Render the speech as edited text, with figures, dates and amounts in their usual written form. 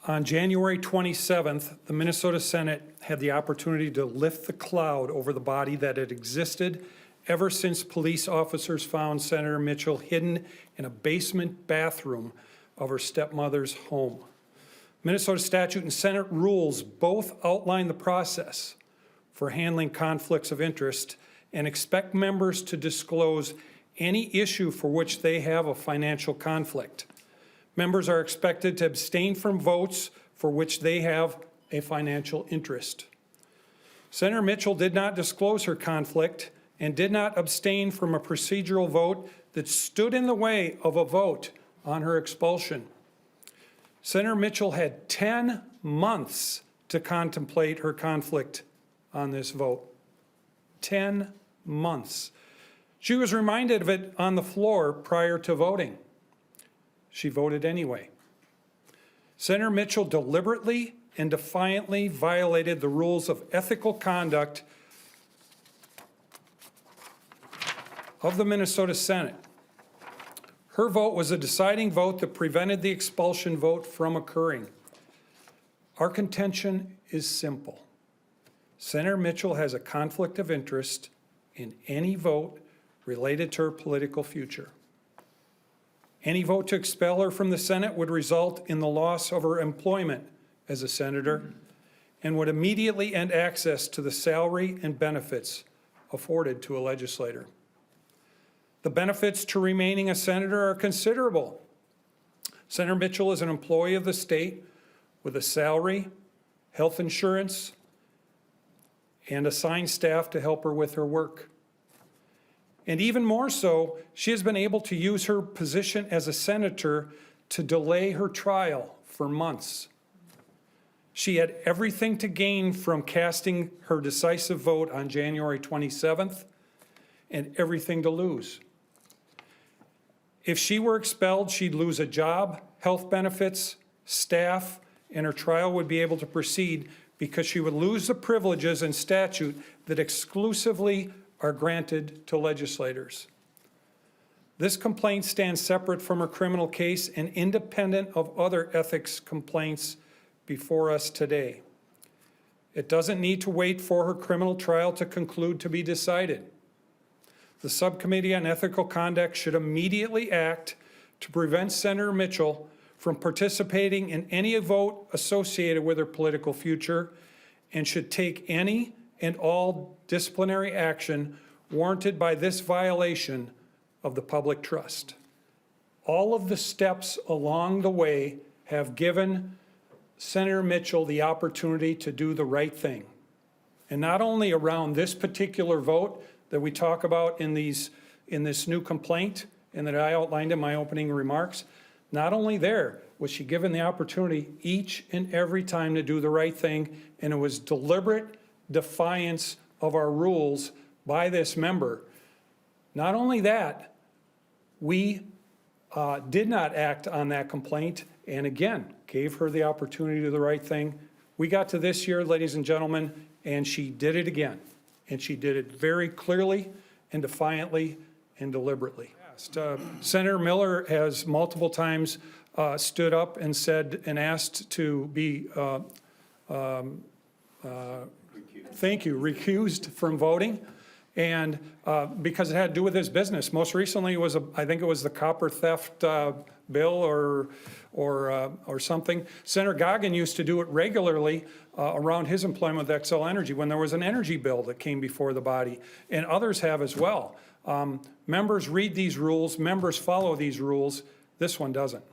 On January 27th, the Minnesota Senate had the opportunity to lift the cloud over the body that had existed ever since police officers found Senator Mitchell hidden in a basement bathroom of her stepmother's home. Minnesota statute and Senate rules both outline the process for handling conflicts of interest and expect members to disclose any issue for which they have a financial conflict. Members are expected to abstain from votes for which they have a financial interest. Senator Mitchell did not disclose her conflict and did not abstain from a procedural vote that stood in the way of a vote on her expulsion. Senator Mitchell had 10 months to contemplate her conflict on this vote. 10 months. She was reminded of it on the floor prior to voting. She voted anyway. Senator Mitchell deliberately and defiantly violated the rules of ethical conduct of the Minnesota Senate. Her vote was a deciding vote that prevented the expulsion vote from occurring. Our contention is simple. Senator Mitchell has a conflict of interest in any vote related to her political future. Any vote to expel her from the Senate would result in the loss of her employment as a senator and would immediately end access to the salary and benefits afforded to a legislator. The benefits to remaining a senator are considerable. Senator Mitchell is an employee of the state with a salary, health insurance, and assigned staff to help her with her work. And even more so, she has been able to use her position as a senator to delay her trial for months. She had everything to gain from casting her decisive vote on January 27th and everything to lose. If she were expelled, she'd lose a job, health benefits, staff, and her trial would be able to proceed because she would lose the privileges and statute that exclusively are granted to legislators. This complaint stands separate from her criminal case and independent of other ethics complaints before us today. It doesn't need to wait for her criminal trial to conclude to be decided. The Subcommittee on Ethical Conduct should immediately act to prevent Senator Mitchell from participating in any vote associated with her political future and should take any and all disciplinary action warranted by this violation of the public trust. All of the steps along the way have given Senator Mitchell the opportunity to do the right thing. And not only around this particular vote that we talk about in this new complaint and that I outlined in my opening remarks, not only there was she given the opportunity each and every time to do the right thing, and it was deliberate defiance of our rules by this member. Not only that, we did not act on that complaint and again gave her the opportunity to do the right thing. We got to this year, ladies and gentlemen, and she did it again. And she did it very clearly and defiantly and deliberately. Senator Miller has multiple times stood up and said and asked to be recused from voting, and because it had to do with his business. Most recently, it was I think it was the copper theft bill or something. Senator Goggin used to do it regularly around his employment with Xcel Energy when there was an energy bill that came before the body, and others have as well. Members read these rules, members follow these rules. This one doesn't.